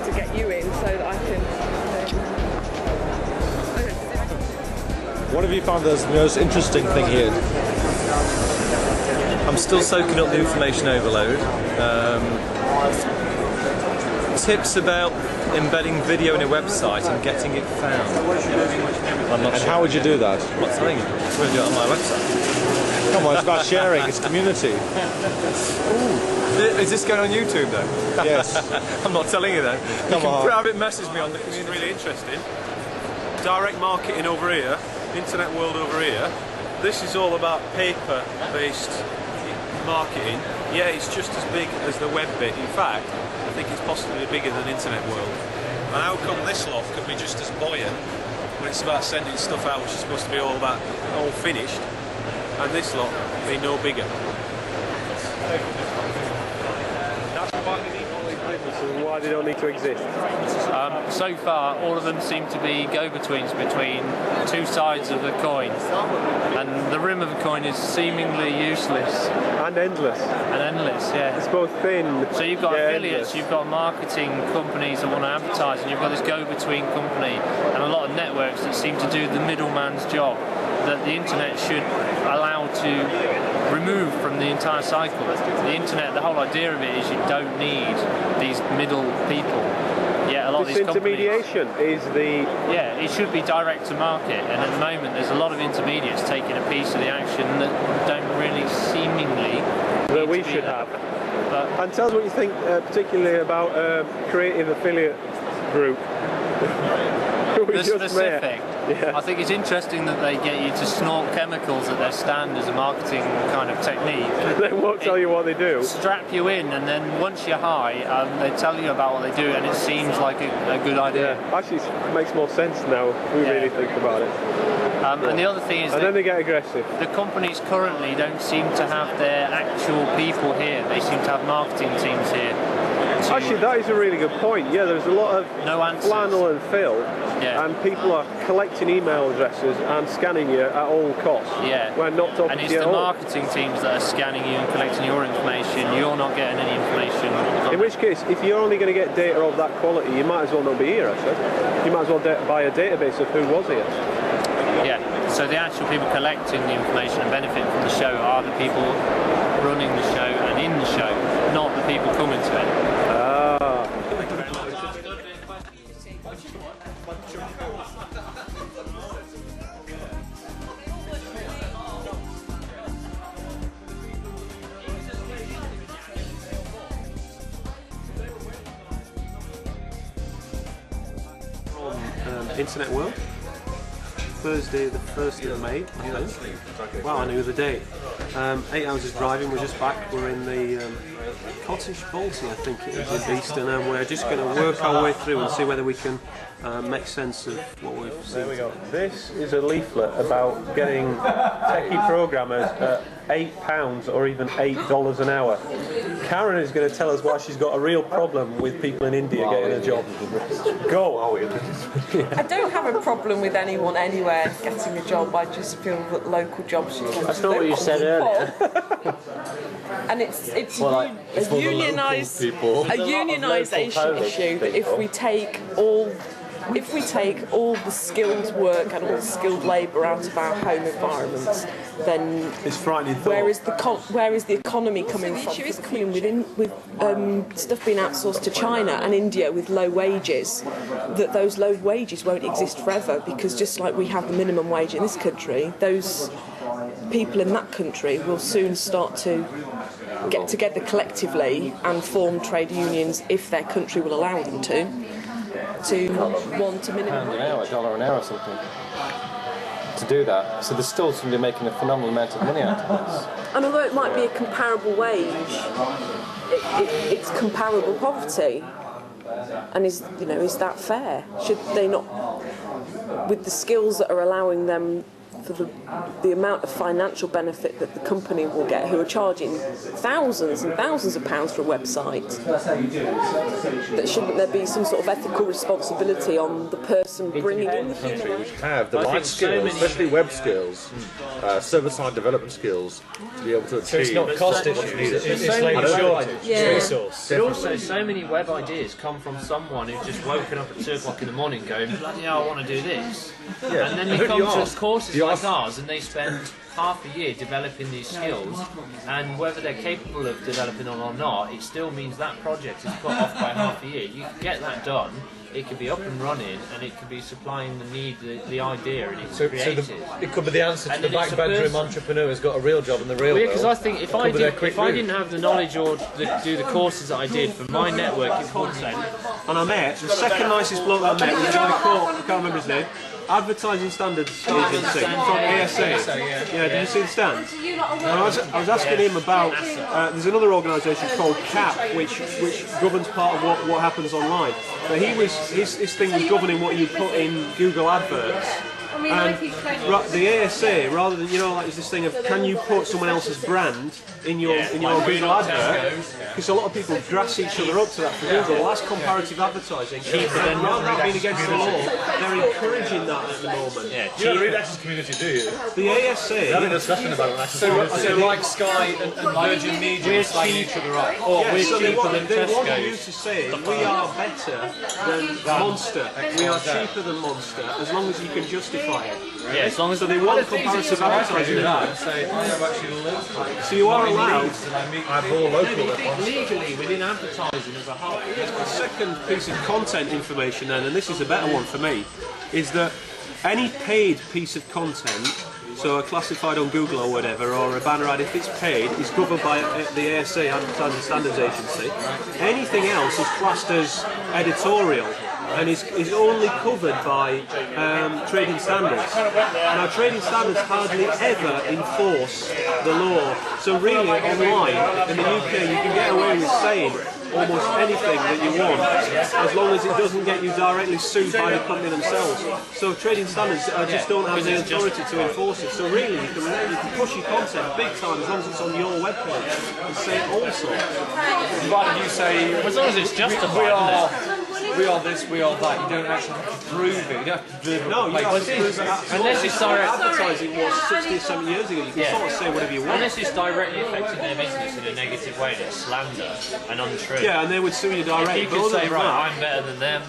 To get you in so that I can... What have you found as the most interesting thing here? I'm still soaking up the information overload. Tips about embedding video in a website and getting it found. I'm not sure. How would you do that? I'm not telling you. I'm going to do it on my website. Come on, it's about sharing, it's community. Is this going on YouTube though? Yes. I'm not telling you that. You can private message me on the community. It's really interesting. Direct marketing over here, internet world over here. This is all about paper-based marketing. Yeah, it's just as big as the web bit. In fact, I think it's possibly bigger than internet world. And how come this lot could be just as buoyant when it's about sending stuff out, which is supposed to be all finished, and this lot be no bigger? That's why they need all these businesses and why they don't need to exist. So far, all of them seem to be go-betweens between two sides of the coin, and the rim of the coin is seemingly useless And endless. and endless. Yeah. It's both thin. So you've got yeah, affiliates, endless. you've got marketing companies that want to advertise, and you've got this go-between company, and a lot of networks that seem to do the middleman's job that the internet should allow to remove from the entire cycle. The internet, the whole idea of it is you don't need these middle people. Yeah, a lot of these intermediation companies, is the... yeah, it should be direct to market, and at the moment there's a lot of intermediates taking a piece of the action that don't really seemingly that we should have. But, and tell us what you think particularly about creative affiliate group. the specific. Yeah. I think it's interesting that they get you to snort chemicals at their stand as a marketing kind of technique. They won't tell you what they do. Strap you in, and then once you're high, they tell you about what they do, and it seems like a good idea. Yeah, actually it makes more sense now if we really think about it. And the other thing is and then they get aggressive. The companies currently don't seem to have their actual people here. They seem to have marketing teams here. Actually, that is a really good point. Yeah, there's a lot of flannel and fill, and people are collecting email addresses and scanning you at all costs. Yeah. We're not talking and it's to you the at all. marketing teams that are scanning you and collecting your information. You're not getting any information. In which case, if you're only going to get data of that quality, you might as well not be here, actually. You might as well buy a database of who was here. Yeah, so the actual people collecting the information and benefiting from the show are the people running the show and in the show, not the people coming to it. Internet World, Thursday the 1st of May, I think. Wow, I knew the date. 8 hours of driving, we're just back. We're in the Cottage Balti, I think it is, in Easton, and we're just going to work our way through and see whether we can make sense of what we've seen. There we go. This is a leaflet about getting techie programmers at £8 or even $8 an hour. Karen is going to tell us why she's got a real problem with people in India getting a job. Go! I don't have a problem with anyone anywhere getting a job. I just feel that local jobs should have. That's not what you said earlier. And it's a unionisation issue that if we take all the skilled work and all the skilled labour out of our home environments, then it's frightening. Where is the economy coming from? The issue is coming with stuff being outsourced to China and India with low wages. That those low wages won't exist forever, because just like we have the minimum wage in this country, those people in that country will soon start to get together collectively and form trade unions if their country will allow them to want a minimum wage. $1 an hour or something to do that. So they're still somebody making a phenomenal amount of money out of this. And although it might be a comparable wage, it's comparable poverty. And is that fair? Should they not, with the skills that are allowing them the amount of financial benefit that the company will get, who are charging thousands and thousands of pounds for a website, that shouldn't there be some sort of ethical responsibility on the person bringing in the human Which have the right skills, especially web skills, server-side development skills, to be able to achieve. So it's not cost what's issues, needed. it's labour shortage, Yeah. resource. But also, so many web ideas come from someone who's just woken up at 2 o'clock in the morning going, bloody hell, I want to do this. Yeah. And then Who they do come you to ask? courses Do you like ask- ours and they spend half a year developing these skills, and whether they're capable of developing them or not, it still means that project is put off by half a year. You can get that done, it could be up and running, and it could be supplying the need, the idea, and it's creative. It could be the answer to And the then it's back a bedroom person- entrepreneur who's got a real job in the real Well, world. because I think if I could be their did, quick if I route. didn't have the knowledge or do the courses that I did for my network, it wouldn't. And I met the second nicest bloke I met was a guy called, I can't remember his name, Advertising Standards Agency from ASA. Yeah, did you see the stand? And I was asking him about, there's another organisation called CAP which governs part of what happens online. But his thing was governing what you put in Google adverts. And the ASA, rather than, like there's this thing of, can you put someone else's brand in your Google advert? Because a lot of people grass each other up to that for Google. Well, that's comparative advertising. And rather than being against the law, they're encouraging that at the moment. You don't read Access Community, do you? The ASA. We're having a discussion about it on Access Community. So like Sky and Virgin Media slagging each other up. Or Yeah, we're so they cheaper want than you Tesco's. to say we are better than Monster. We are cheaper than Monster, as long as you can justify it. Yeah, as long as So they want comparative advertising. And say, I have actually lived. So you are allowed. I'm all local at once. legally within advertising as a whole. The second piece of content information then, and this is a better one for me, is that any paid piece of content, so a classified on Google or whatever, or a banner ad, if it's paid, is covered by the ASA, Advertising Standards Agency. Anything else is classed as editorial and is only covered by trading standards. Now, trading standards hardly ever enforce the law. So really, online, in the UK, you can get away with saying almost anything that you want, as long as it doesn't get you directly sued by the company themselves. So trading standards just don't have the authority to enforce it. So really, you can push your content big time as long as it's on your webpage and say it also. Why did you say As long as it's justified. we are this, we are that? You don't actually have to prove it. You don't have to deliver. No, you have to prove it. Unless it's direct. Advertising was 60 or 70 years ago. You can sort of say whatever you want. Unless it's directly affecting their business in a negative way, that's slander and untrue. Yeah, and they would sue you If directly. you But could other say, than right, that, I'm better than them,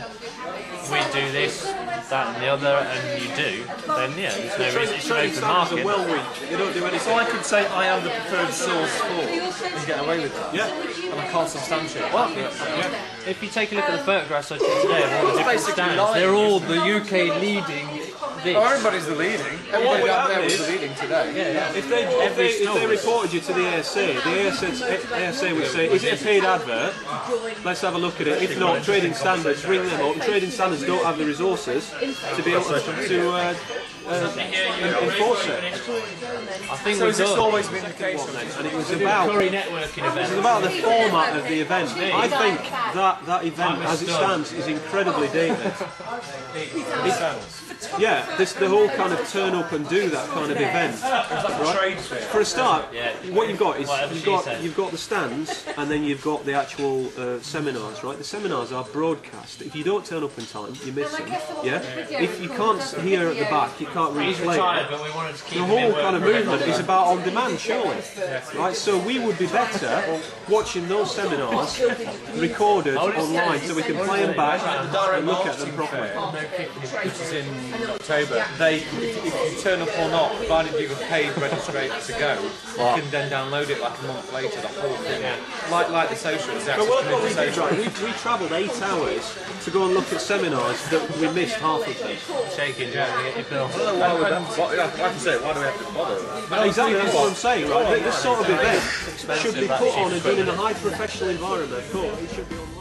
we do this, that and the other, and you do, then yeah, there's no reason it's an trading open standards market. are well weak. They don't do anything. So I could say I am the preferred source for, and get away with that. Yeah. And I can't substantiate that. If you take a look at the photographs I took today of all the different basically stands, lying. they're all the UK leading this. Oh, everybody's the leading. Everybody would down there happen was is- the leading today. If they reported you to the ASA would say, is it a paid advert? Let's have a look at it. If not, trading standards, ring them up. Trading standards don't have the resources to be able to enforce it. I think So we've has this got always been the case? And it was about Curry networking event. It's about the format of the event. I think that event, as it stands, is incredibly dated. Yeah, the whole kind of turn up and do that kind of event. Right? For a start, what you've got is you've got the stands, and then you've got the actual seminars. Right? The seminars are broadcast. If you don't turn up in time, you miss them. Yeah. If you can't hear at the back, you can't He's replay retired, it. but we wanted to keep The him in whole work kind of for a movement long is time. about on demand, surely. Right, so we would be better watching those seminars recorded online so we can play them back and look at them properly. Which is in October. If you turn up or not, provided you've paid register to go, you can then download it like a month later, the whole thing. Like the socials. But what we did, right, we travelled 8 hours to go and look at seminars that we missed half of them. Shaking, yeah, your bill. Why would that, like I say, why do we have to bother? Exactly, that's what I'm saying, right? This sort of event should be put on and done in a high professional environment, but it should be on